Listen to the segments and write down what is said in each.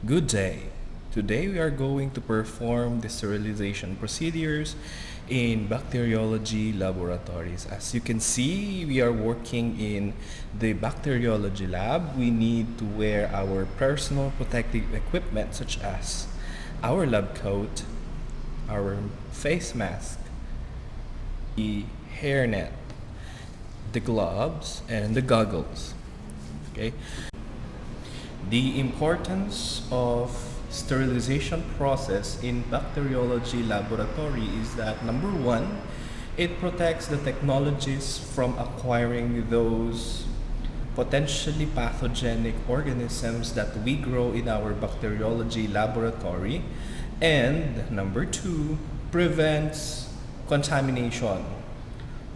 Good day. Today we are going to perform the sterilization procedures in bacteriology laboratories. As you can see, we are working in the bacteriology lab. We need to wear our personal protective equipment such as our lab coat, our face mask, the hairnet, the gloves, and the goggles. Okay? The importance of sterilization process in bacteriology laboratory is that number one, it protects the technologists from acquiring those potentially pathogenic organisms that we grow in our bacteriology laboratory. And number two, prevents contamination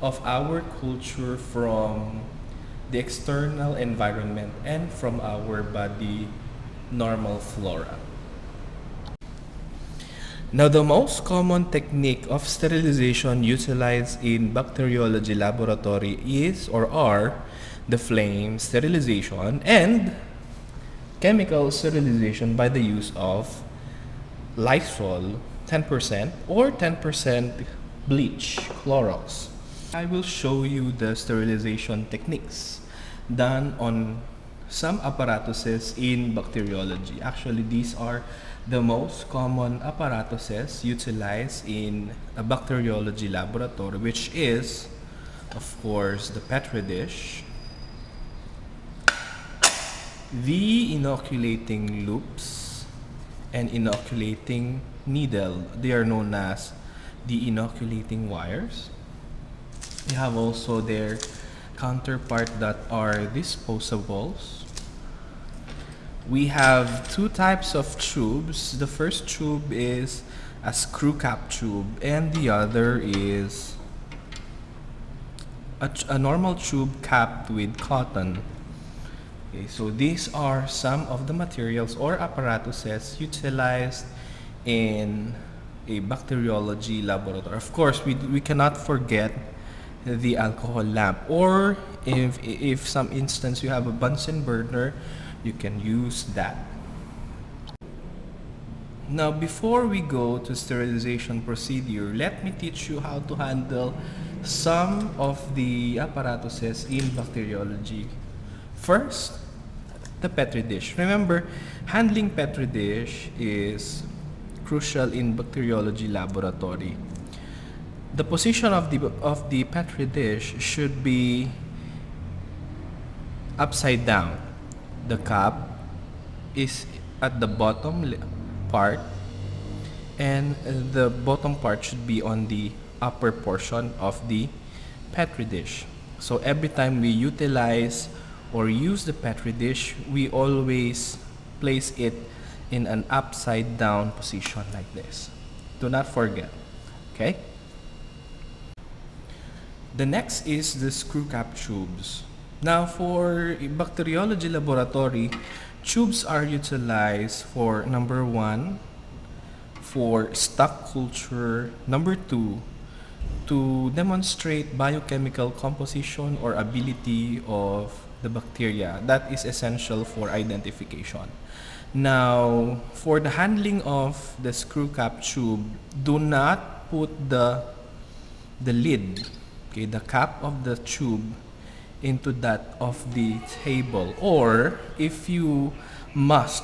of our culture from the external environment and from our body normal flora. Now, the most common technique of sterilization utilized in bacteriology laboratory is or are the flame sterilization and chemical sterilization by the use of Lysol 10% or 10% bleach, Clorox. I will show you the sterilization techniques done on some apparatuses in bacteriology. Actually, these are the most common apparatuses utilized in a bacteriology laboratory, which is, of course, the Petri dish, the inoculating loops, and inoculating needle. They are known as the inoculating wires. We have also their counterpart that are disposables. We have two types of tubes. The first tube is a screw cap tube and the other is a normal tube capped with cotton. Okay, so these are some of the materials or apparatuses utilized in a bacteriology laboratory. Of course, we cannot forget the alcohol lamp, or if some instance you have a Bunsen burner, you can use that. Now, before we go to sterilization procedure, let me teach you how to handle some of the apparatuses in bacteriology. First, the Petri dish. Remember, handling Petri dish is crucial in bacteriology laboratory. The position of the Petri dish should be upside down. The cap is at the bottom part, and the bottom part should be on the upper portion of the Petri dish. So every time we utilize or use the Petri dish, we always place it in an upside down position like this. Do not forget. Okay? The next is the screw cap tubes. Now, for a bacteriology laboratory, tubes are utilized for number one, for stock culture, number two, to demonstrate biochemical composition or ability of the bacteria. That is essential for identification. Now, for the handling of the screw cap tube, do not put the lid, okay, the cap of the tube, into that of the table, or if you must,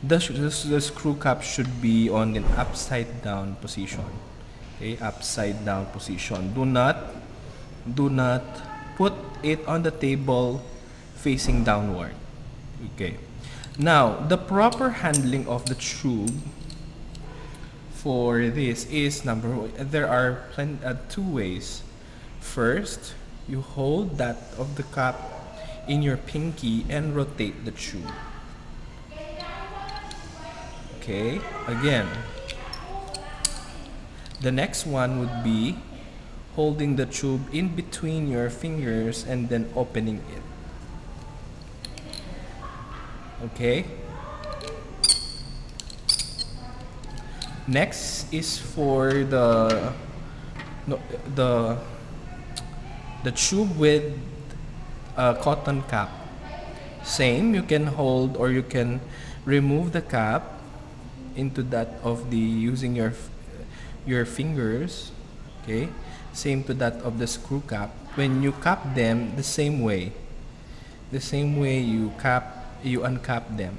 the screw cap should be on an upside down position. Okay, upside down position. Do not put it on the table facing downward. Okay. Now, the proper handling of the tube for this is there are two ways. First, you hold that of the cap in your pinky and rotate the tube. Okay, again. The next one would be holding the tube in between your fingers and then opening it. Okay. Next is for the tube with a cotton cap. Same, you can hold or you can remove the cap into that of the using your fingers. Okay, same to that of the screw cap. When you cap them, the same way you uncap them.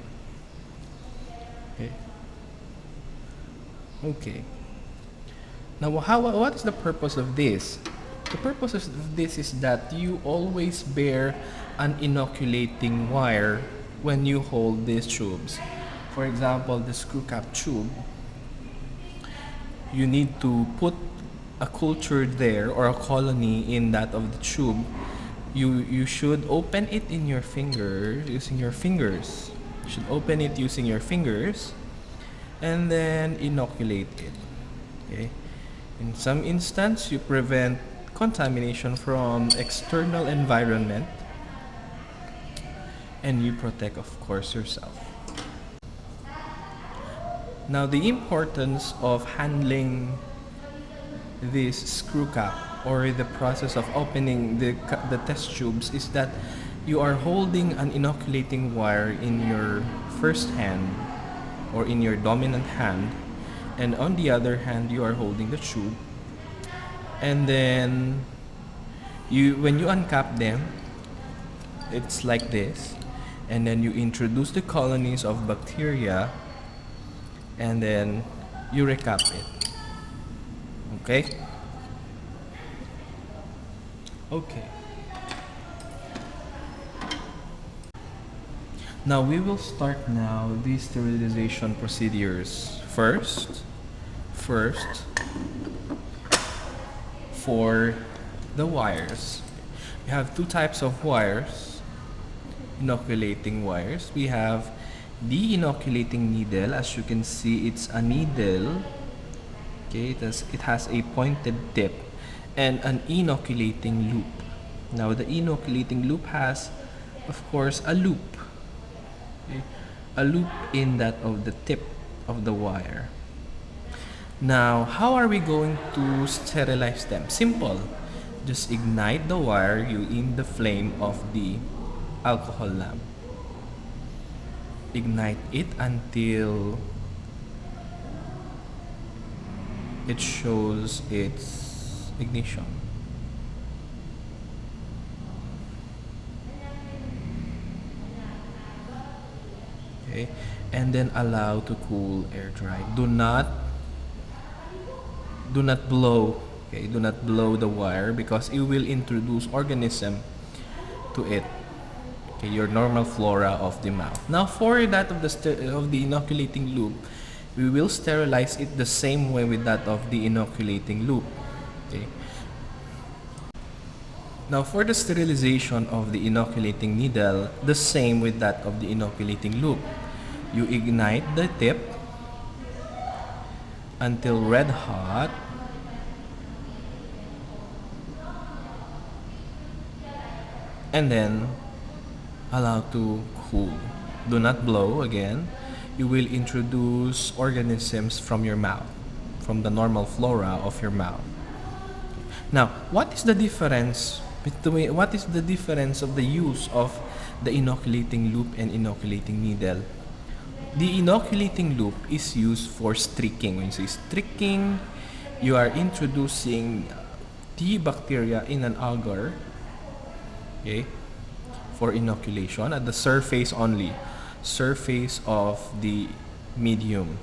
Okay. Okay. Now, what is the purpose of this? The purpose of this is that you always bear an inoculating wire when you hold these tubes. For example, the screw cap tube, you need to put a culture there or a colony in that of the tube. You should open it in your fingers, using your fingers. You should open it using your fingers and then inoculate it. Okay? In some instance, you prevent contamination from external environment and you protect, of course, yourself. Now, the importance of handling this screw cap or the process of opening the test tubes is that you are holding an inoculating wire in your first hand or in your dominant hand, and on the other hand you are holding the tube, and then when you uncap them, it's like this, and then you introduce the colonies of bacteria and then you recap it. Okay? Okay. Now we will start now the sterilization procedures. First, for the wires. We have two types of wires, inoculating wires. We have the inoculating needle. As you can see, it's a needle. Okay, it has a pointed tip, and an inoculating loop. Now the inoculating loop has, of course, a loop. Okay? A loop in that of the tip of the wire. Now, how are we going to sterilize them? Simple. Just ignite the wire in the flame of the alcohol lamp. Ignite it until it shows its ignition. Okay, and then allow to cool, air dry. Do not blow. Okay, do not blow the wire because it will introduce organism to it. Okay, your normal flora of the mouth. Now for that of the inoculating loop, we will sterilize it the same way with that of the inoculating loop. Okay. Now for the sterilization of the inoculating needle, the same with that of the inoculating loop. You ignite the tip until red hot. And then allow to cool. Do not blow again. You will introduce organisms from your mouth, from the normal flora of your mouth. Now, what is the difference of the use of the inoculating loop and inoculating needle? The inoculating loop is used for streaking. When you say streaking, you are introducing the bacteria in an agar, okay, for inoculation at the surface only, surface of the medium.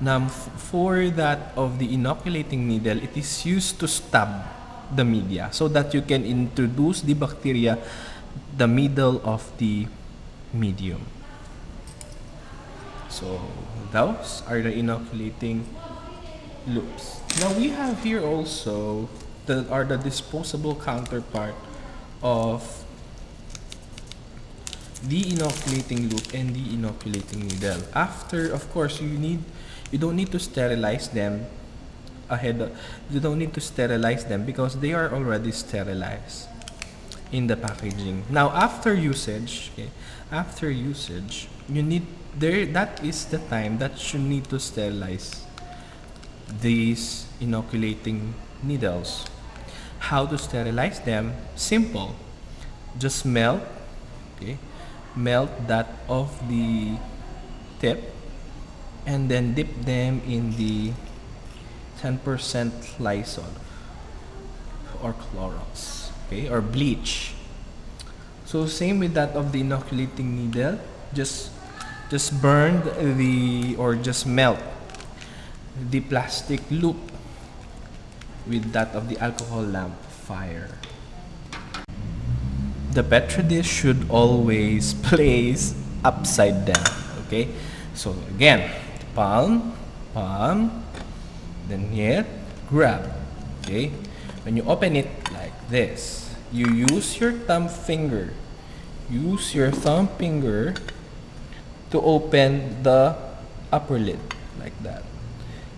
Now, for that of the inoculating needle, it is used to stab the media so that you can introduce the bacteria the middle of the medium. So those are the inoculating loops. Now we have here also the disposable counterpart of the inoculating loop and the inoculating needle. After, of course, you don't need to sterilize them you don't need to sterilize them because they are already sterilized in the packaging. Now after usage, that is the time that you need to sterilize these inoculating needles. How to sterilize them? Simple. Just melt, okay? melt that of the tip, and then dip them in the 10% Lysol or Clorox, okay, or bleach. So same with that of the inoculating needle, just burn just melt the plastic loop with that of the alcohol lamp fire. The petri dish should always place upside down, okay? So again, palm, then here, grab, okay? When you open it like this, you use your thumb finger to open the upper lid like that.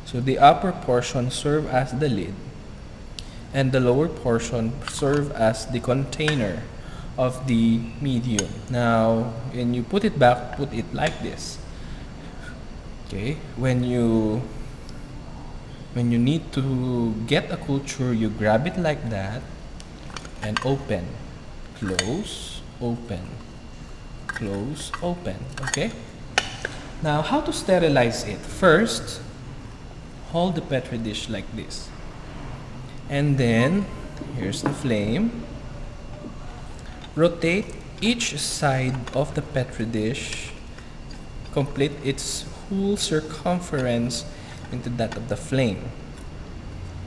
So the upper portion serve as the lid, and the lower portion serve as the container of the medium. Now, when you put it back, put it like this. Okay, when you need to get a culture, you grab it like that and open, close, open, close, open. Okay. Now, how to sterilize it? First, hold the petri dish like this, and then here's the flame. Rotate each side of the petri dish, complete its whole circumference into that of the flame.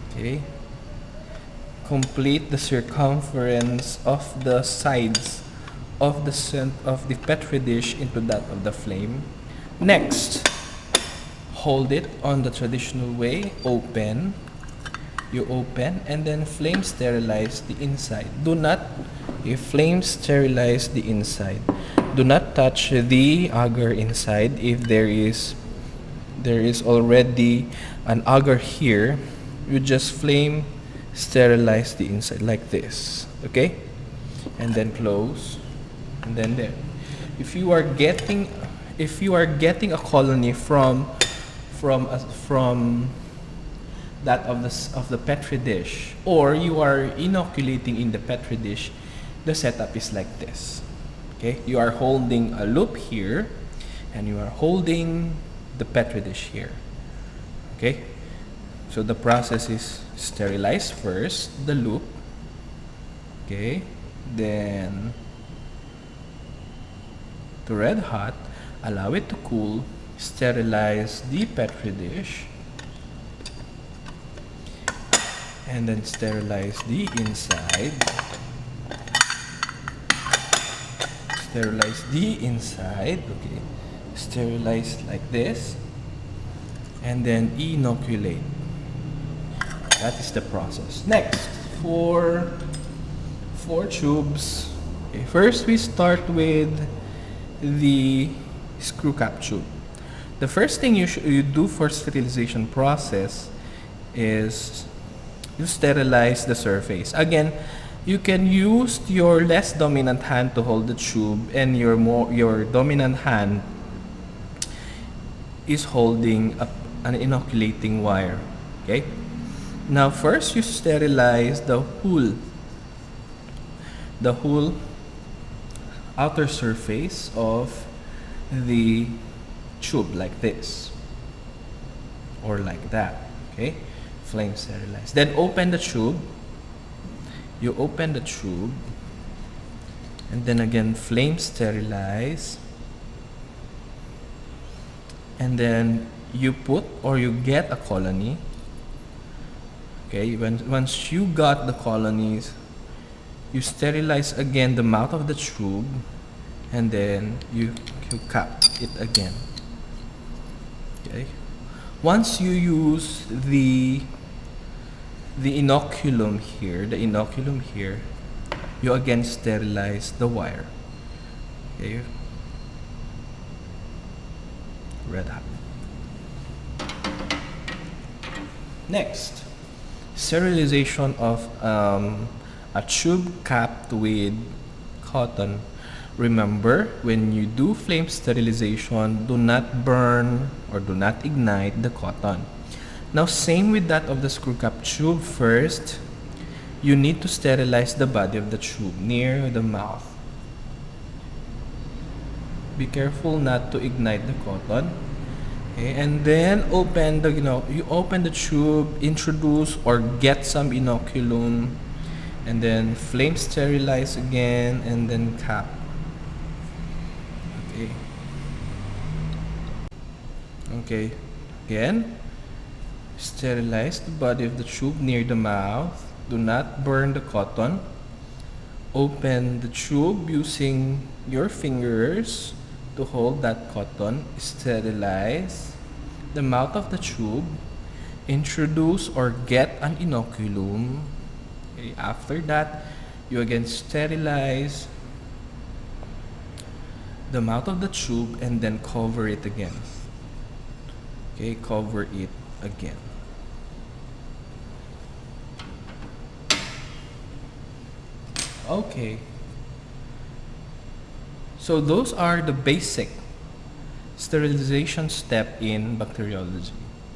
Okay, complete the circumference of the sides of the petri dish into that of the flame. Next, hold it on the traditional way, open. You open and then flame sterilize the inside. Flame sterilize the inside. Do not touch the agar inside. If there is already an agar here, you just flame sterilize the inside like this. Okay, and then close, and then there. If you are getting a colony from that of the petri dish, or you are inoculating in the petri dish, the setup is like this. Okay, you are holding a loop here, and you are holding the petri dish here. Okay, so the process is sterilize first the loop. Okay, then to red hot, allow it to cool, sterilize the petri dish, and then sterilize the inside. Sterilize the inside. Okay, sterilize like this, and then inoculate. That is the process. Next, for tubes. Okay, first we start with the screw cap tube. The first thing you do for sterilization process is you sterilize the surface. Again, you can use your less dominant hand to hold the tube, and your dominant hand is holding an inoculating wire. Okay. Now first you sterilize the whole outer surface of the tube like this or like that. Okay, flame sterilize. Then open the tube. You open the tube, and then again flame sterilize, and then you put or you get a colony. Okay, once you got the colonies, you sterilize again the mouth of the tube, and then you cap it again. Okay, once you use the inoculum here, you again sterilize the wire. Okay, red hot. Next, sterilization of a tube capped with cotton. Remember, when you do flame sterilization, do not burn or do not ignite the cotton. Now, same with that of the screw cap tube. First, you need to sterilize the body of the tube near the mouth. Okay, you need to sterilize the body of the tube near the mouth. Okay, once you got the colonies, you sterilize again the mouth of the tube, and then you cap it again. Okay, once you got the colonies, you sterilize again the mouth of the tube, and then you cap it again. Okay, Be careful not to ignite the cotton. Okay, and then open the, you open the tube, introduce or get some inoculum, and then flame sterilize again, and then cap. Okay. Okay. Again, sterilize the body of the tube near the mouth. Do not burn the cotton. Open the tube using your fingers to hold that cotton. Sterilize the mouth of the tube. Introduce or get an inoculum. Okay, after that, you again sterilize the mouth of the tube and then cover it again. Okay, cover it again. Okay. So those are the basic sterilization step in bacteriology.